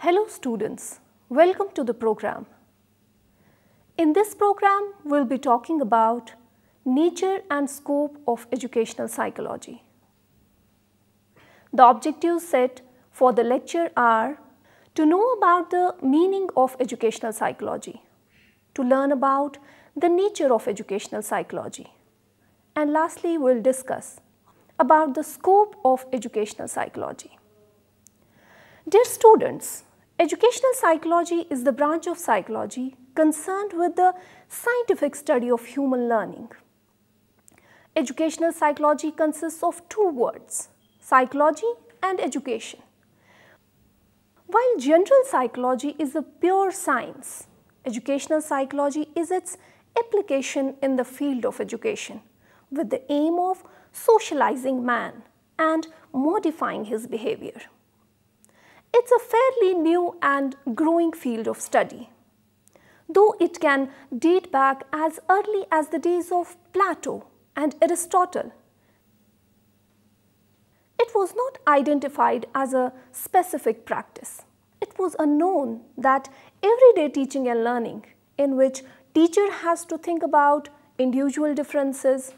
Hello students, welcome to the program. In this program, we'll be talking about nature and scope of educational psychology. The objectives set for the lecture are to know about the meaning of educational psychology, to learn about the nature of educational psychology, and lastly, we'll discuss about the scope of educational psychology. Dear students, educational psychology is the branch of psychology concerned with the scientific study of human learning. Educational psychology consists of two words, psychology and education. While general psychology is a pure science, educational psychology is its application in the field of education with the aim of socializing man and modifying his behavior. It's a fairly new and growing field of study, though it can date back as early as the days of Plato and Aristotle. It was not identified as a specific practice. It was unknown that everyday teaching and learning, in which teacher has to think about individual differences,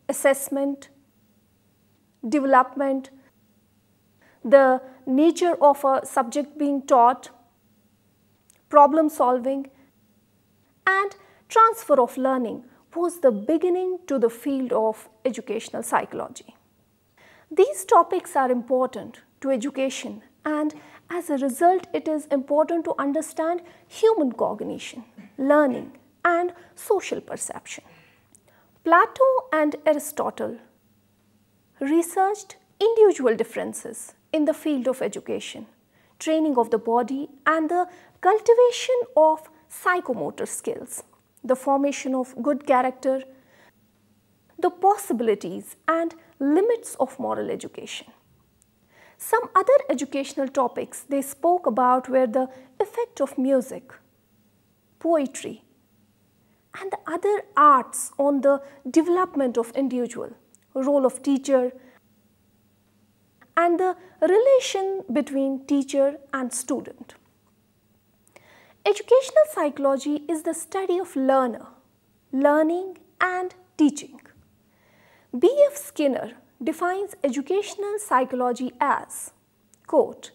assessment, development, the nature of a subject being taught, problem solving, and transfer of learning was the beginning to the field of educational psychology. These topics are important to education, and as a result it is important to understand human cognition, learning, and social perception. Plato and Aristotle researched individual differences in the field of education, training of the body, and the cultivation of psychomotor skills, the formation of good character, the possibilities and limits of moral education. Some other educational topics they spoke about were the effect of music, poetry, and the other arts on the development of individual, role of teacher, and the relation between teacher and student. Educational psychology is the study of learner, learning and teaching. B.F. Skinner defines educational psychology as, quote,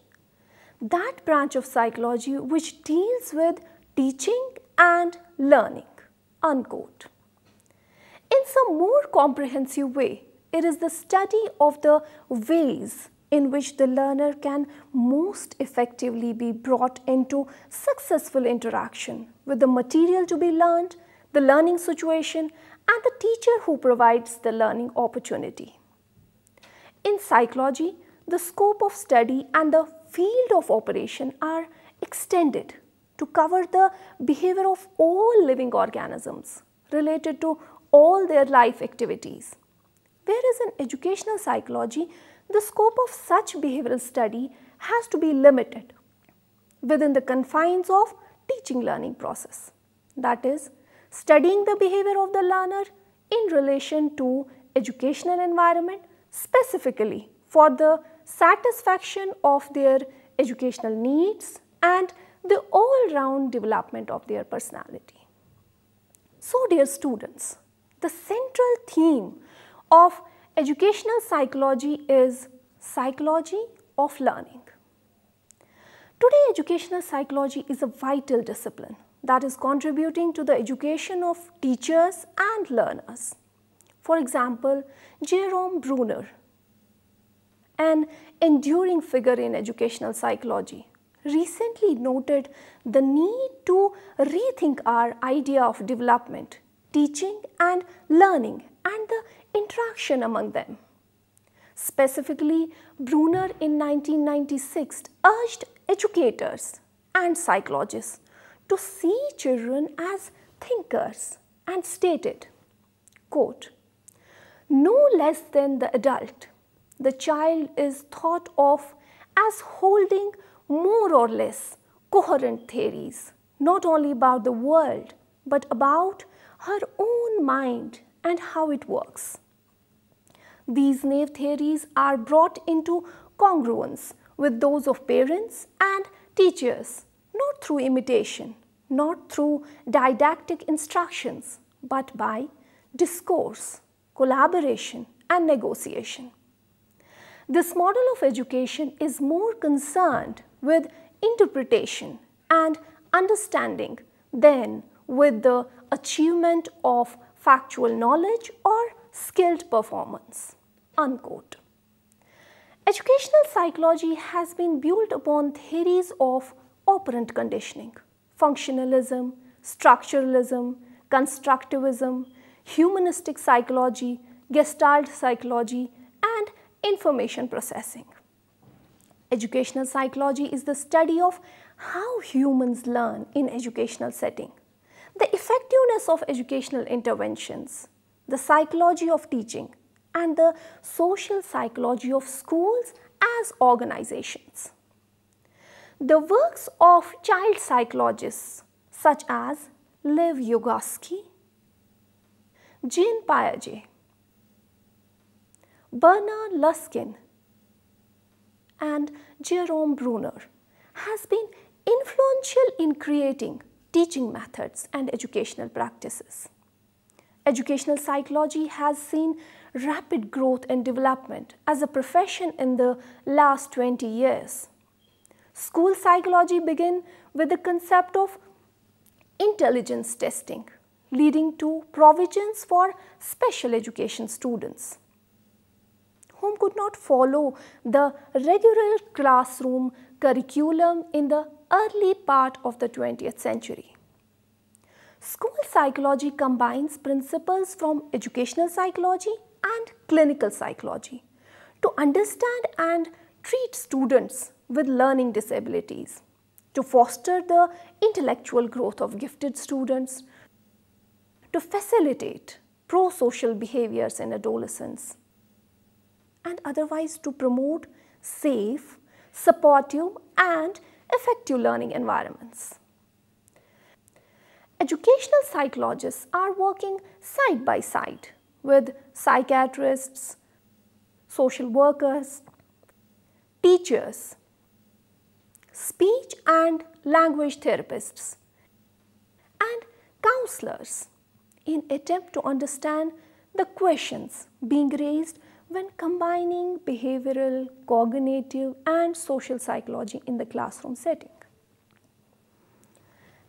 that branch of psychology which deals with teaching and learning, unquote. In some more comprehensive way, it is the study of the ways in which the learner can most effectively be brought into successful interaction with the material to be learned, the learning situation, and the teacher who provides the learning opportunity. In psychology, the scope of study and the field of operation are extended to cover the behavior of all living organisms related to all their life activities. Whereas in educational psychology, the scope of such behavioral study has to be limited within the confines of teaching learning process. That is, studying the behavior of the learner in relation to educational environment, specifically for the satisfaction of their educational needs and the all-round development of their personality. So dear students, the central theme of educational psychology is psychology of learning. Today, educational psychology is a vital discipline that is contributing to the education of teachers and learners. For example, Jerome Bruner, an enduring figure in educational psychology, recently noted the need to rethink our idea of development, teaching and learning and the interaction among them. Specifically, Bruner in 1996 urged educators and psychologists to see children as thinkers and stated, quote, no less than the adult, the child is thought of as holding more or less coherent theories, not only about the world, but about her own mind and how it works. These naive theories are brought into congruence with those of parents and Teachers, not through imitation, not through didactic instructions, but by discourse, collaboration, and negotiation. This model of education is more concerned with interpretation and understanding than with the achievement of factual knowledge or skilled performance." Unquote. Educational psychology has been built upon theories of operant conditioning, functionalism, structuralism, constructivism, humanistic psychology, gestalt psychology, and information processing. Educational psychology is the study of how humans learn in educational setting, the effectiveness of educational interventions, the psychology of teaching, and the social psychology of schools as organizations. The works of child psychologists such as Lev Vygotsky, Jean Piaget, Bernard Luskin, and Jerome Bruner has been influential in creating teaching methods and educational practices. Educational psychology has seen rapid growth and development as a profession in the last 20 years. School psychology began with the concept of intelligence testing, leading to provisions for special education students whom could not follow the regular classroom curriculum in the early part of the 20th century. School psychology combines principles from educational psychology and clinical psychology to understand and treat students with learning disabilities, to foster the intellectual growth of gifted students, to facilitate pro-social behaviors in adolescents, and otherwise to promote safe, supportive, and effective learning environments. Educational psychologists are working side by side with psychiatrists, social workers, teachers, speech and language therapists, and counselors in attempt to understand the questions being raised when combining behavioral, cognitive, and social psychology in the classroom setting.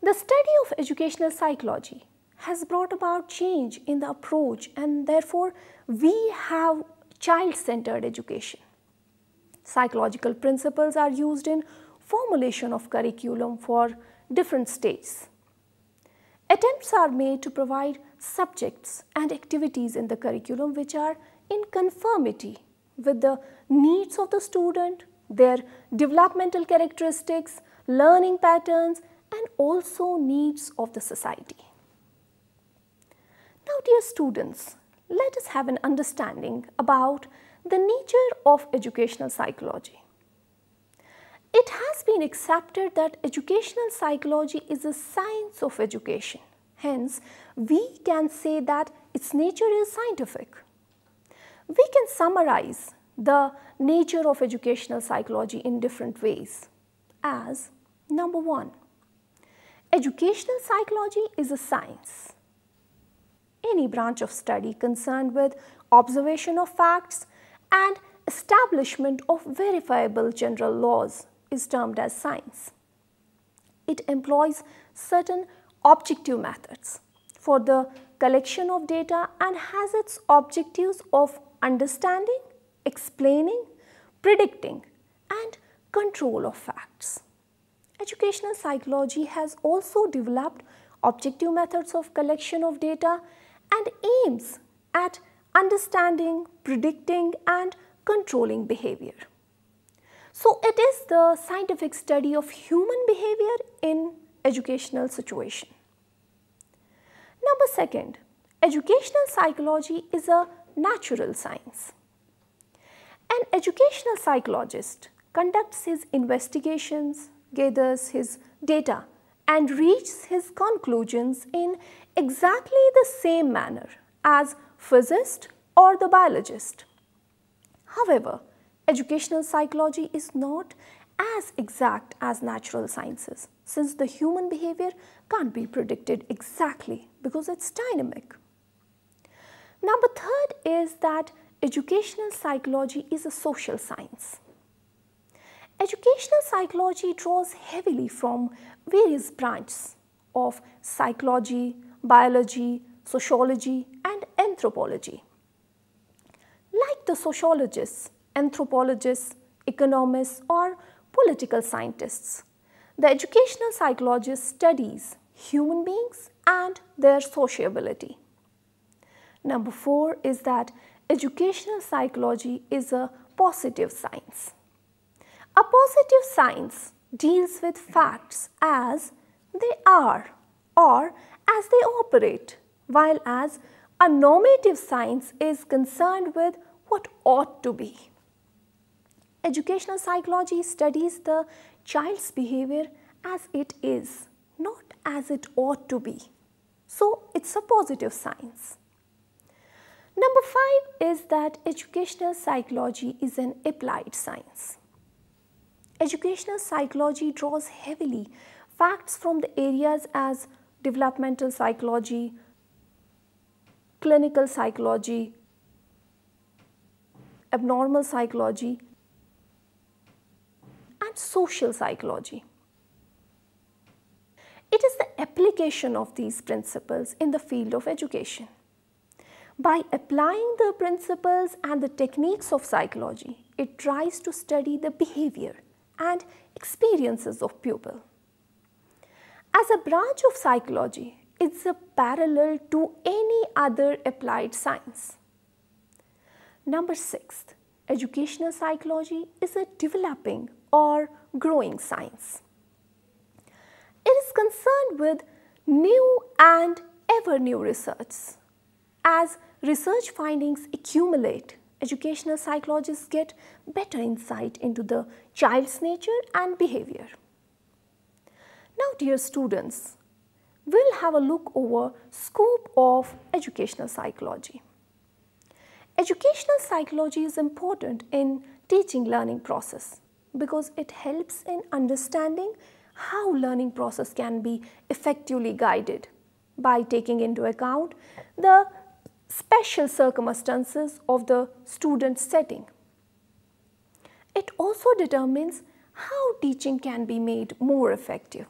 The study of educational psychology has brought about change in the approach, and therefore we have child-centered education. Psychological principles are used in formulation of curriculum for different stages. Attempts are made to provide subjects and activities in the curriculum which are in conformity with the needs of the student, their developmental characteristics, learning patterns, and also needs of the society. Now, dear students, let us have an understanding about the nature of educational psychology. It has been accepted that educational psychology is a science of education. Hence, we can say that its nature is scientific. We can summarize the nature of educational psychology in different ways as: number one, educational psychology is a science. Any branch of study concerned with observation of facts and establishment of verifiable general laws is termed as science. It employs certain objective methods for the collection of data and has its objectives of understanding, explaining, predicting, and control of facts. Educational psychology has also developed objective methods of collection of data and aims at understanding, predicting, and controlling behavior. So, it is the scientific study of human behavior in educational situation. Number second, educational psychology is a natural science. An educational psychologist conducts his investigations, gathers his data, and reaches his conclusions in exactly the same manner as physicist or the biologist. However, educational psychology is not as exact as natural sciences, since the human behavior can't be predicted exactly because it's dynamic. Number third is that educational psychology is a social science. Educational psychology draws heavily from various branches of psychology, biology, sociology, and anthropology. Like the sociologists, anthropologists, economists, or political scientists, the educational psychologist studies human beings and their sociability. Number four is that educational psychology is a positive science. A positive science deals with facts as they are or as they operate, while as a normative science is concerned with what ought to be. Educational psychology studies the child's behavior as it is, not as it ought to be. So it's a positive science. Number five is that educational psychology is an applied science. Educational psychology draws heavily facts from the areas as developmental psychology, clinical psychology, abnormal psychology, and social psychology. It is the application of these principles in the field of education. By applying the principles and the techniques of psychology, it tries to study the behavior and experiences of pupil. As a branch of psychology, it's a parallel to any other applied science. Number six, educational psychology is a developing or growing science. It is concerned with new and ever new research. As research findings accumulate, educational psychologists get better insight into the child's nature and behavior. Now, dear students, we'll have a look over scope of educational psychology. Educational psychology is important in teaching learning process because it helps in understanding how learning process can be effectively guided by taking into account the special circumstances of the student setting. It also determines how teaching can be made more effective,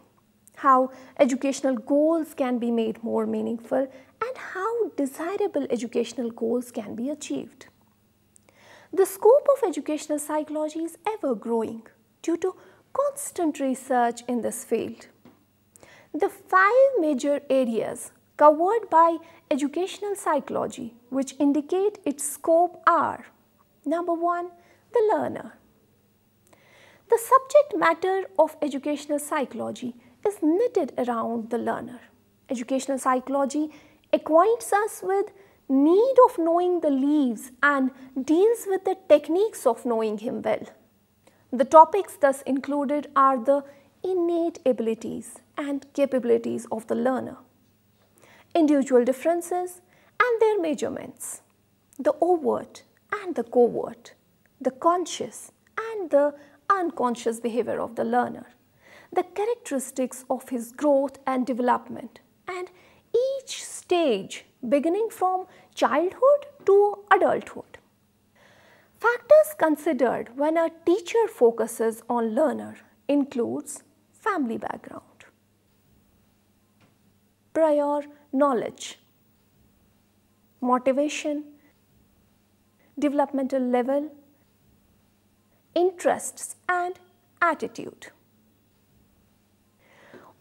how educational goals can be made more meaningful, and how desirable educational goals can be achieved. The scope of educational psychology is ever growing due to constant research in this field. The five major areas covered by educational psychology which indicate its scope are: number one, the learner. The subject matter of educational psychology is knitted around the learner. Educational psychology acquaints us with need of knowing the leaves and deals with the techniques of knowing him well. The topics thus included are the innate abilities and capabilities of the learner, individual differences and their measurements, the overt and the covert, the conscious and the unconscious behavior of the learner, the characteristics of his growth and development, and each stage beginning from childhood to adulthood. Factors considered when a teacher focuses on learner includes family background, prior knowledge, motivation, developmental level, interests and attitude.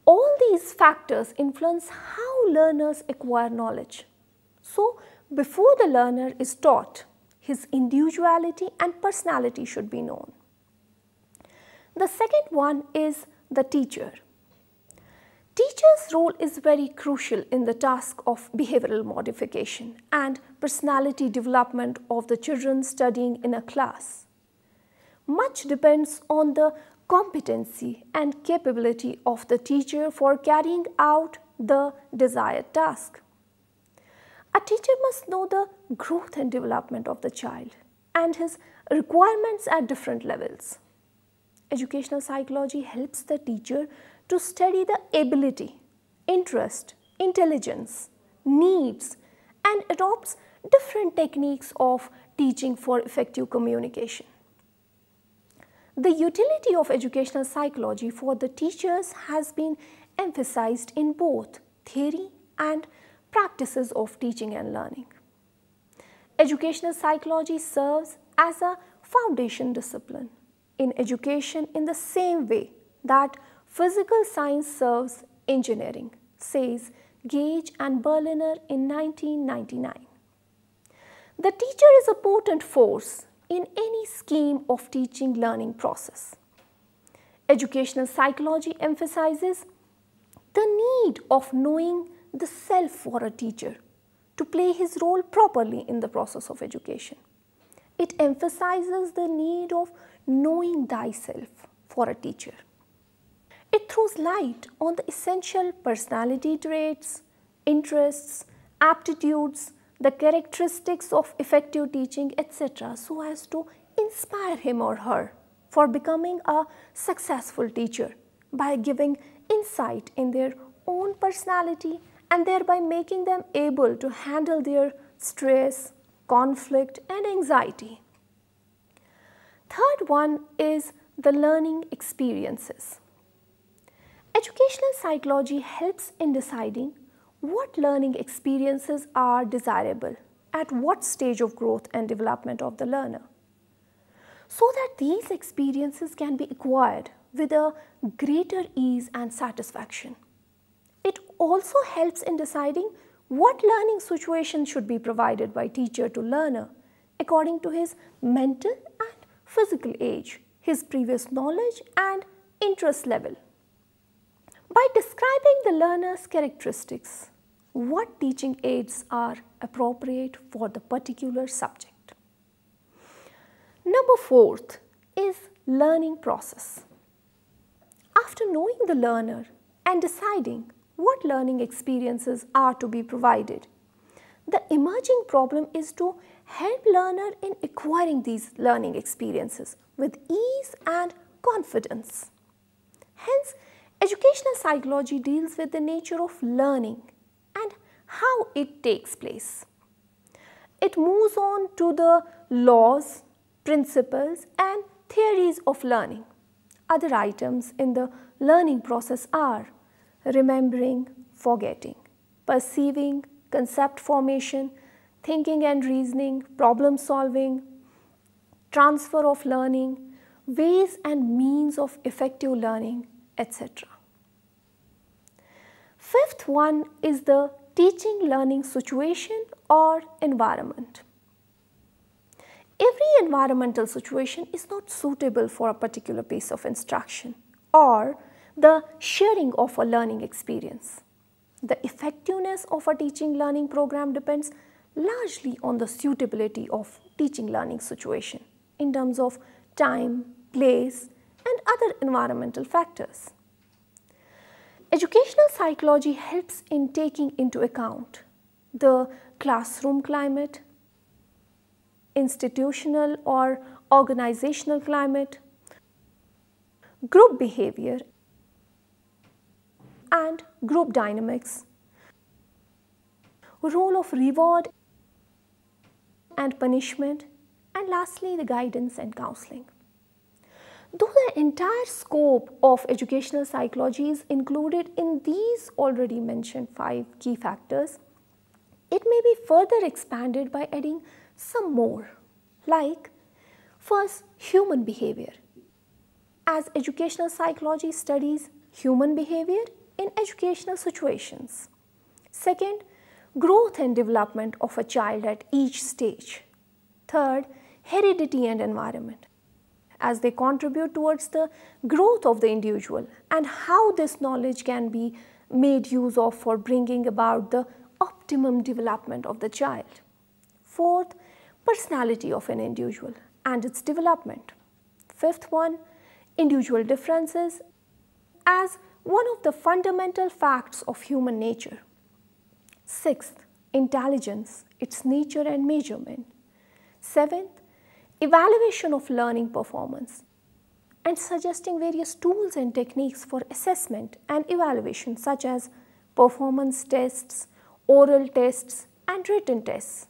All these factors influence how learners acquire knowledge. So, before the learner is taught, his individuality and personality should be known. The second one is the teacher. Teacher's role is very crucial in the task of behavioral modification and personality development of the children studying in a class. Much depends on the competency and capability of the teacher for carrying out the desired task. A teacher must know the growth and development of the child and his requirements at different levels. Educational psychology helps the teacher to study the ability, interest, intelligence, needs, and adopts different techniques of teaching for effective communication. The utility of educational psychology for the teachers has been emphasized in both theory and practices of teaching and learning. Educational psychology serves as a foundation discipline in education in the same way that physical science serves engineering, says Gage and Berliner in 1999. The teacher is a potent force in any scheme of teaching learning process. Educational psychology emphasizes the need of knowing the self for a teacher to play his role properly in the process of education. It emphasizes the need of knowing thyself for a teacher. It throws light on the essential personality traits, interests, aptitudes, the characteristics of effective teaching, etc., so as to inspire him or her for becoming a successful teacher by giving insight in their own personality and thereby making them able to handle their stress, conflict, and anxiety. Third one is the learning experiences. Educational psychology helps in deciding what learning experiences are desirable at what stage of growth and development of the learner, so that these experiences can be acquired with a greater ease and satisfaction. It also helps in deciding what learning situation should be provided by teacher to learner according to his mental and physical age, his previous knowledge and interest level. By describing the learner's characteristics, what teaching aids are appropriate for the particular subject. Number fourth is learning process. After knowing the learner and deciding what learning experiences are to be provided, the emerging problem is to help learner in acquiring these learning experiences with ease and confidence. Hence, educational psychology deals with the nature of learning and how it takes place. It moves on to the laws, principles, and theories of learning. Other items in the learning process are remembering, forgetting, perceiving, concept formation, thinking and reasoning, problem solving, transfer of learning, ways and means of effective learning, etc. Fifth one is the teaching learning situation or environment. Every environmental situation is not suitable for a particular piece of instruction or the sharing of a learning experience. The effectiveness of a teaching learning program depends largely on the suitability of teaching learning situation in terms of time, place, and other environmental factors. Educational psychology helps in taking into account the classroom climate, institutional or organizational climate, group behavior and group dynamics, role of reward and punishment, and lastly the guidance and counseling. Though the entire scope of educational psychology is included in these already mentioned 5 key factors, it may be further expanded by adding some more, like first, human behavior, as educational psychology studies human behavior in educational situations. Second, growth and development of a child at each stage. Third, heredity and environment, as they contribute towards the growth of the individual and how this knowledge can be made use of for bringing about the optimum development of the child. Fourth, personality of an individual and its development. Fifth one, individual differences as one of the fundamental facts of human nature. Sixth, intelligence, its nature and measurement. Seventh, evaluation of learning performance. and suggesting various tools and techniques for assessment and evaluation such as performance tests, oral tests, and written tests.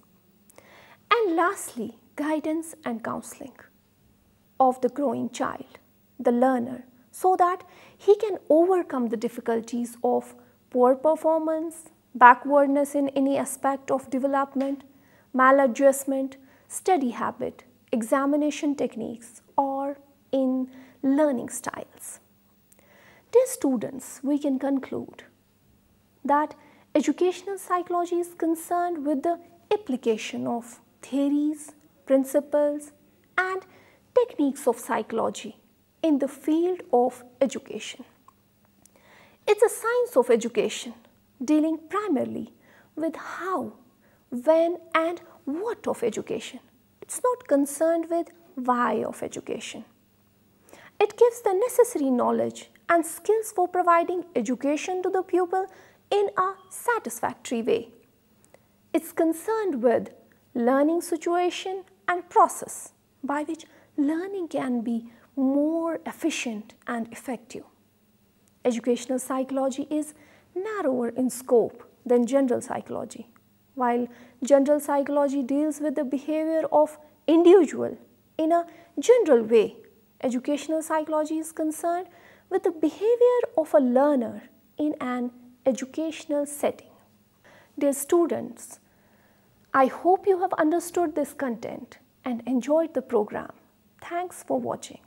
And lastly, guidance and counseling of the growing child, the learner, so that he can overcome the difficulties of poor performance, backwardness in any aspect of development, maladjustment, study habit, examination techniques, or in learning styles. Dear students, we can conclude that educational psychology is concerned with the application of theories, principles, and techniques of psychology in the field of education. It's a science of education dealing primarily with how, when, and what of education. It's not concerned with why of education. It gives the necessary knowledge and skills for providing education to the pupil in a satisfactory way. It's concerned with learning situation and process by which learning can be more efficient and effective. Educational psychology is narrower in scope than general psychology. While general psychology deals with the behavior of individual in a general way, educational psychology is concerned with the behavior of a learner in an educational setting. Dear students, I hope you have understood this content and enjoyed the program. Thanks for watching.